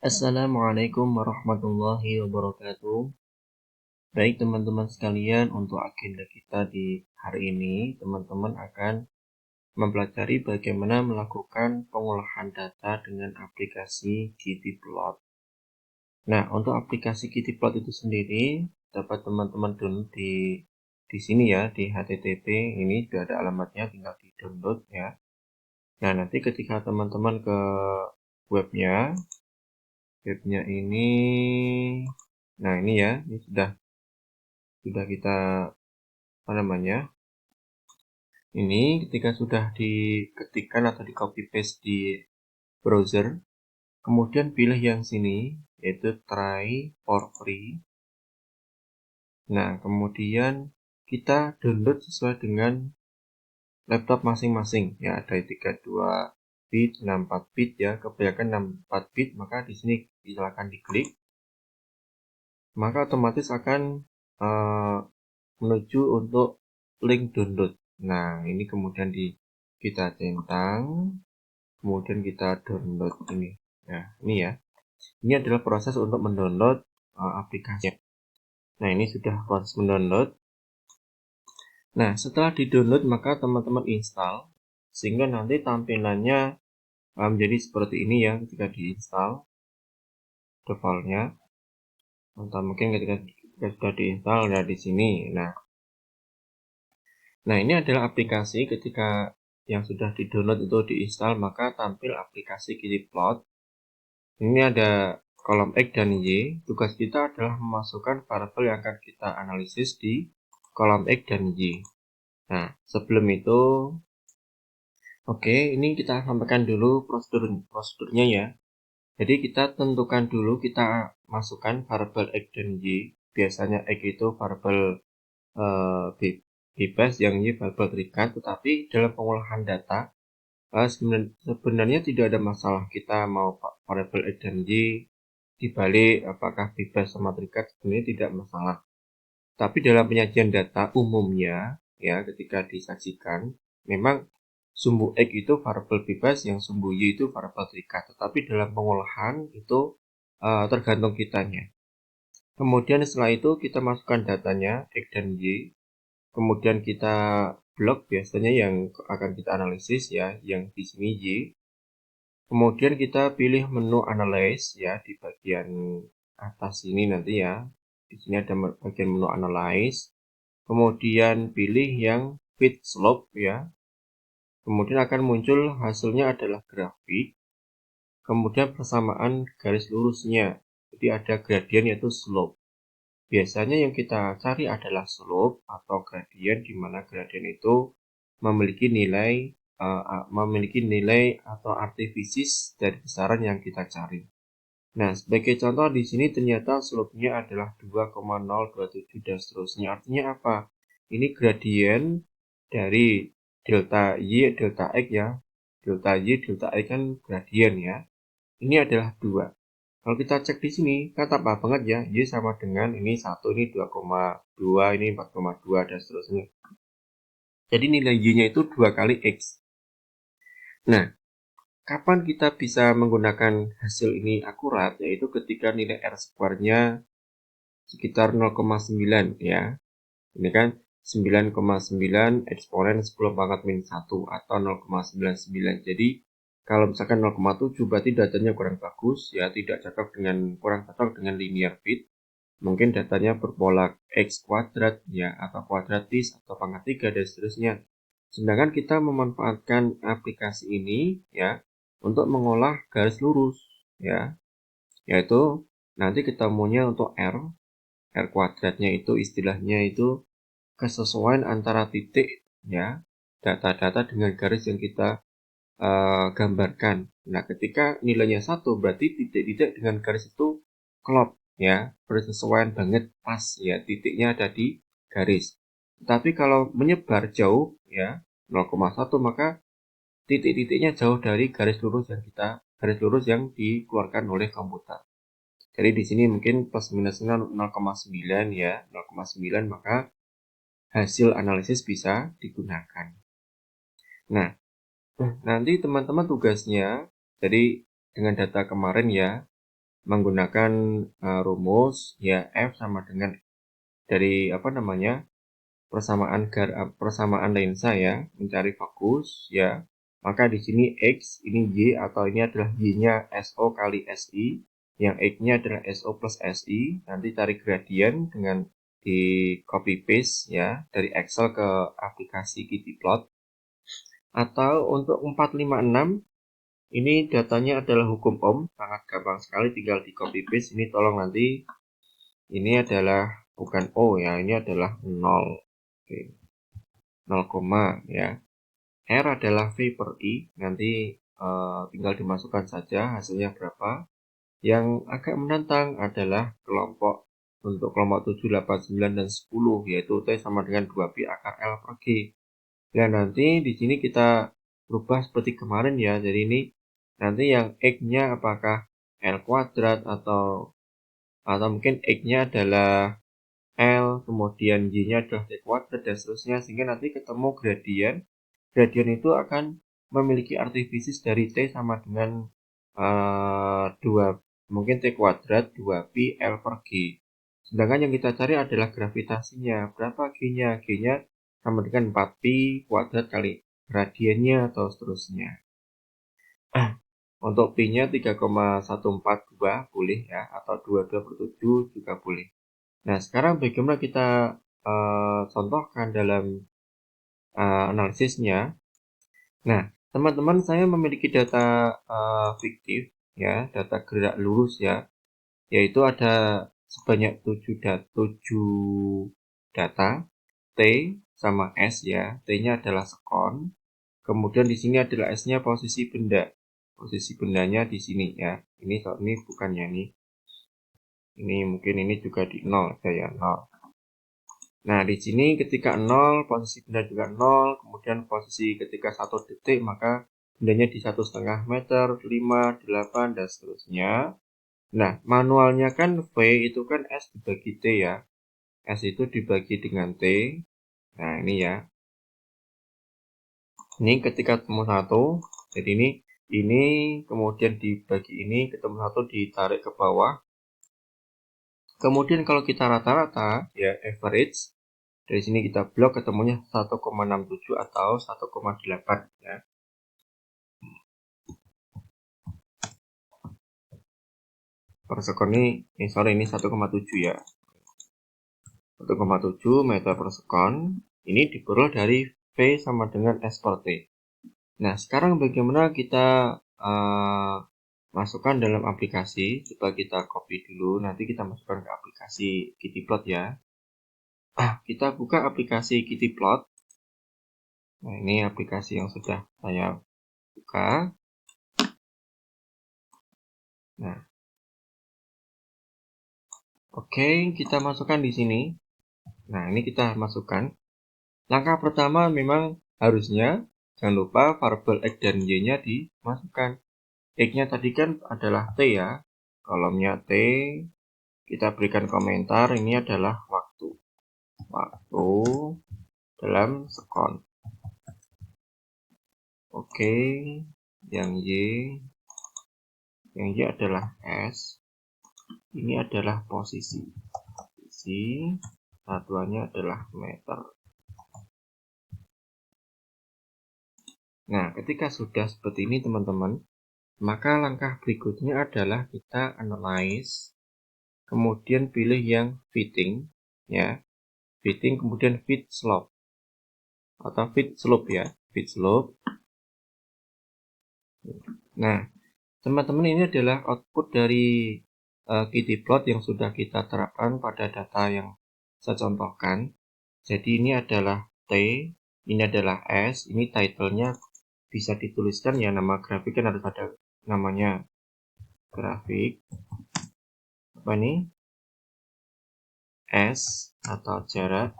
Assalamualaikum warahmatullahi wabarakatuh. Baik teman-teman sekalian, untuk agenda kita di hari ini, teman-teman akan mempelajari bagaimana melakukan pengolahan data dengan aplikasi Ggplot. Nah, untuk aplikasi Ggplot itu sendiri dapat teman-teman download di sini ya, di http ini sudah ada alamatnya, tinggal di download ya. Nah, nanti ketika teman-teman ke webnya ini, nah ini ya, ini sudah kita ini ketika sudah diketikkan atau di copy paste di browser, kemudian pilih yang sini yaitu try for free. Nah, kemudian kita download sesuai dengan laptop masing-masing ya, ada 32 bit, 64 bit ya, kebanyakan 64 bit, maka di sini silakan diklik, maka otomatis akan menuju untuk link download. Nah, ini kemudian kita centang, kemudian kita download ini. Nah, ini ya. Ini adalah proses untuk mendownload aplikasi. Nah, ini sudah proses mendownload. Nah, setelah di-download maka teman-teman install sehingga nanti tampilannya menjadi seperti ini ya ketika diinstal defaultnya. Atau mungkin ketika sudah diinstal ya di sini. Nah, ini adalah aplikasi ketika yang sudah di-download itu diinstal, maka tampil aplikasi Ggplot. Ini ada kolom X dan Y. Tugas kita adalah memasukkan variabel yang akan kita analisis di kolom X dan Y. Nah, sebelum itu, ini kita sampaikan dulu prosedurnya ya. Jadi kita tentukan dulu, kita masukkan variabel X dan Y. Biasanya X itu variabel bebas, yang Y variabel terikat, tetapi dalam pengolahan data sebenarnya tidak ada masalah kita mau variabel X dan Y dibalik apakah bebas sama terikat, sebenarnya tidak masalah. Tapi dalam penyajian data umumnya ya, ketika disajikan memang sumbu X itu variabel bebas, yang sumbu Y itu variabel terikat, tetapi dalam pengolahan itu tergantung kitanya. Kemudian setelah itu kita masukkan datanya X dan Y, kemudian kita blok biasanya yang akan kita analisis ya, yang di sini Y. Kemudian kita pilih menu analyze ya di bagian atas ini nanti ya. Di sini ada bagian menu analyze. Kemudian pilih yang fit slope ya. Kemudian akan muncul hasilnya adalah grafik. Kemudian persamaan garis lurusnya. Jadi ada gradien yaitu slope. Biasanya yang kita cari adalah slope atau gradien, di mana gradien itu memiliki nilai atau artifisis dari besaran yang kita cari. Nah, sebagai contoh di sini ternyata slope-nya adalah 2,027 dan seterusnya. Artinya apa? Ini gradien dari delta Y, delta X ya. Delta Y, delta X kan gradien ya. Ini adalah 2. Kalau kita cek di sini, kan tampak banget ya, Y sama dengan ini 1, ini 2,2, ini 4,2, dan seterusnya. Jadi nilai Y-nya itu 2 kali X. Nah, kapan kita bisa menggunakan hasil ini akurat, yaitu ketika nilai R-square-nya sekitar 0,9 ya. Ini kan 9,9 eksponen 10 pangkat min 1 atau 0,99. Jadi kalau misalkan 0,7 berarti datanya kurang bagus ya, kurang cocok dengan linear fit. Mungkin datanya berpola X kuadrat ya, atau kuadratis atau pangkat 3 dan seterusnya. Sedangkan kita memanfaatkan aplikasi ini ya untuk mengolah garis lurus ya, yaitu nanti ketemunya untuk R kuadratnya itu istilahnya itu kesesuaian antara titik ya, data-data dengan garis yang kita gambarkan. Nah, ketika nilainya 1 berarti titik-titik dengan garis itu klop ya, bersesuaian banget, pas ya, titiknya ada di garis. Tapi kalau menyebar jauh ya 0,1 maka titik-titiknya jauh dari garis lurus yang dikeluarkan oleh komputer. Jadi di sini mungkin plus minusnya 0,9 ya, 0,9, maka hasil analisis bisa digunakan. Nah, nanti teman-teman tugasnya, jadi dengan data kemarin ya, menggunakan rumus ya F sama dengan dari persamaan lensa ya, mencari fokus ya. Maka di sini X ini Y atau ini adalah Y-nya SO kali SI, yang X-nya adalah SO plus SI. Nanti cari gradien dengan di copy paste ya dari Excel ke aplikasi Kittyplot. Atau untuk 456 ini datanya adalah hukum Ohm, sangat gampang sekali, tinggal di copy paste. Ini tolong nanti ini adalah bukan O ya, ini adalah 0. Oke. 0, ya. R adalah V per I, nanti tinggal dimasukkan saja hasilnya berapa. Yang agak menantang adalah untuk kelompok 7, 8, 9, dan 10, yaitu T sama dengan 2Pi akar L per G. Dan nanti di sini kita rubah seperti kemarin ya, jadi ini nanti yang X-nya apakah L kuadrat atau mungkin X-nya adalah L, kemudian Y-nya adalah T kuadrat, dan seterusnya, sehingga nanti ketemu gradien. Gradien itu akan memiliki arti fisis dari T sama dengan 2, mungkin T kuadrat 2Pi L per G. Sedangkan yang kita cari adalah gravitasinya. Berapa G-nya? G-nya sama dengan 4Pi kuadrat kali gradiennya atau seterusnya. Untuk Pi-nya 3,142 boleh ya, atau 22/7 juga boleh. Nah, sekarang bagaimana kita contohkan dalam analisisnya. Nah, teman-teman, saya memiliki data fiktif ya, data gerak lurus ya, yaitu ada sebanyak 7 data T sama S ya. T-nya adalah sekon. Kemudian di sini adalah S-nya posisi benda. Posisi bendanya di sini ya. Ini bukannya ini. Ini mungkin ini juga di 0 ya, 0. Nah, di sini ketika 0, posisi benda juga 0, kemudian posisi ketika 1 detik, maka bendanya di 1,5 meter, 5, 8, dan seterusnya. Nah, manualnya kan V itu kan S dibagi T ya. S itu dibagi dengan T. Nah, ini ya. Ini ketika ketemu 1, jadi ini kemudian dibagi ini, ketemu 1 ditarik ke bawah. Kemudian kalau kita rata-rata, ya average, dari sini kita blok ketemunya 1,67 atau 1,8 ya. Per sekon ini 1,7 ya. 1,7 meter per sekon. Ini diperoleh dari V sama dengan S per T. Nah, sekarang bagaimana kita masukkan dalam aplikasi? Coba kita copy dulu, nanti kita masukkan ke aplikasi Kittyplot ya. Kita buka aplikasi Kittyplot. Nah, ini aplikasi yang sudah saya buka. Nah, oke, kita masukkan di sini. Nah, ini kita masukkan. Langkah pertama memang harusnya jangan lupa variabel X dan Y-nya dimasukkan. X-nya tadi kan adalah T ya. Kolomnya T, kita berikan komentar, ini adalah waktu. Waktu dalam sekon. Oke, yang Y adalah S. Ini adalah posisi. Posisi satuannya adalah meter. Nah, ketika sudah seperti ini teman-teman, maka langkah berikutnya adalah kita analyze, kemudian pilih yang fitting ya. Fitting kemudian fit slope atau fit slope ya, fit slope. Nah, teman-teman, ini adalah output dari Kittyplot yang sudah kita terapkan pada data yang saya contohkan. Jadi ini adalah T, ini adalah S, ini title-nya bisa dituliskan ya, nama grafik kan harus ada namanya grafik. Apa ini? S atau jarak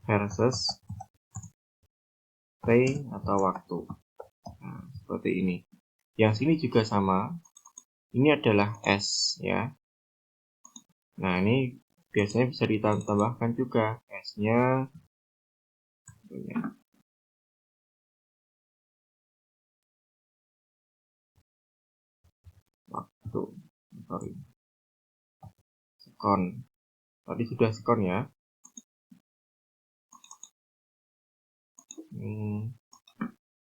versus T atau waktu. Nah, seperti ini. Yang sini juga sama. Ini adalah S ya. Nah, ini biasanya bisa ditambahkan juga S-nya. waktu, sorry, sekon. Tadi sudah sekon ya.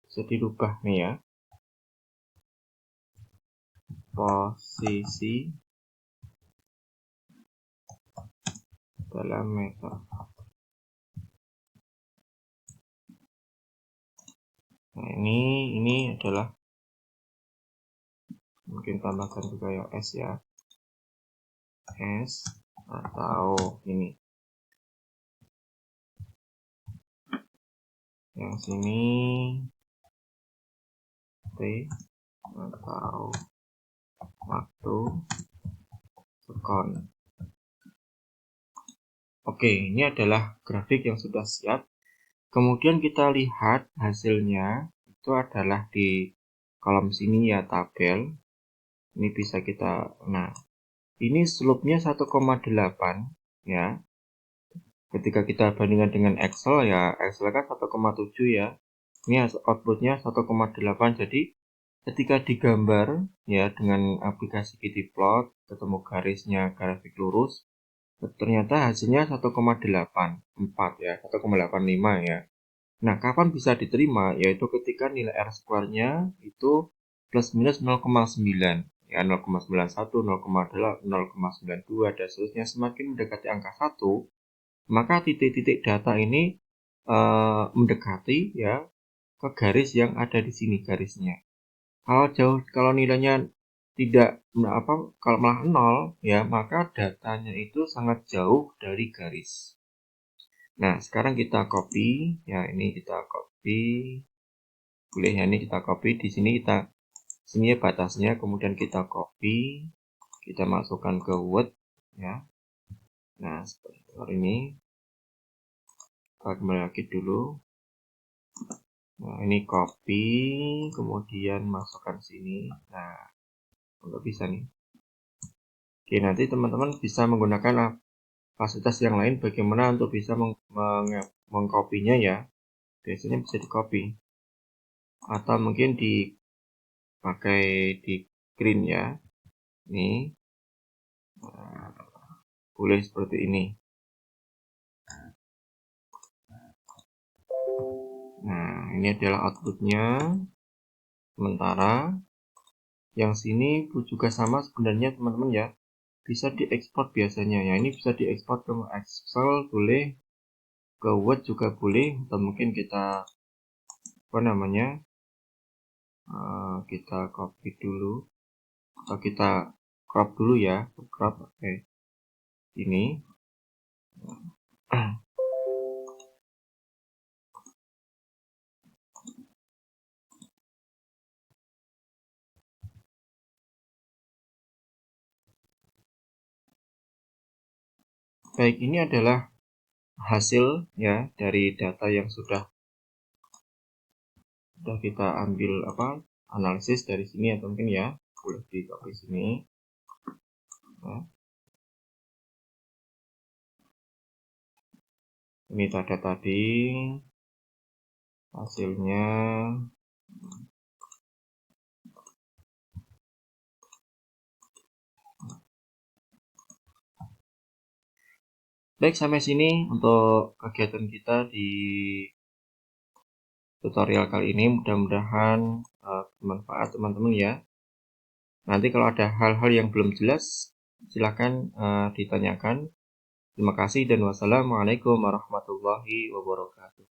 Bisa dirubah nih ya. Posisi dalam meter. Nah, ini adalah, mungkin tambahkan juga ya S ya. S atau ini. Yang sini T atau waktu sekon. Oke, ini adalah grafik yang sudah siap. Kemudian kita lihat hasilnya itu adalah di kolom sini ya, tabel. Ini bisa kita, nah ini slope-nya 1,8 ya. Ketika kita bandingkan dengan Excel ya, Excel kan 1,7 ya. Ini outputnya 1,8. Jadi ketika digambar ya dengan aplikasi Kittyplot, ketemu garisnya grafik lurus, ternyata hasilnya 1,84 ya, 1,85 ya. Nah, kapan bisa diterima? Yaitu ketika nilai R-square-nya itu plus minus 0,9 ya, 0,91, 0,8, 0,92 dan seterusnya. Semakin mendekati angka 1, maka titik-titik data ini mendekati ya ke garis yang ada di sini garisnya. Kalau nilainya tidak kalau malah 0 ya, maka datanya itu sangat jauh dari garis. Nah, sekarang kita copy ya, ini kita copy. Boleh ya, ini kita copy di sini, sini batasnya, kemudian kita copy, kita masukkan ke Word ya. Nah, seperti ini. Kita kembali lagi dulu. Nah, ini copy, kemudian masukkan sini. Nah, nggak bisa nih. Oke, nanti teman-teman bisa menggunakan fasilitas yang lain bagaimana untuk bisa mengkopinya ya. Biasanya bisa di copy atau mungkin dipakai di print ya. Ini boleh seperti ini. Nah, ini adalah outputnya. Sementara yang sini juga sama sebenarnya teman-teman ya. Bisa diekspor biasanya ya. Ini bisa diekspor ke Excel boleh, ke Word juga boleh, atau mungkin kita kita copy dulu atau kita crop dulu ya, crop. Oke. Ini baik, ini adalah hasil ya dari data yang sudah kita ambil analisis dari sini, atau mungkin ya boleh di copy sini ya. Ini data tadi hasilnya. Baik, sampai sini untuk kegiatan kita di tutorial kali ini. Mudah-mudahan bermanfaat teman-teman ya. Nanti kalau ada hal-hal yang belum jelas, silakan ditanyakan. Terima kasih dan wassalamualaikum warahmatullahi wabarakatuh.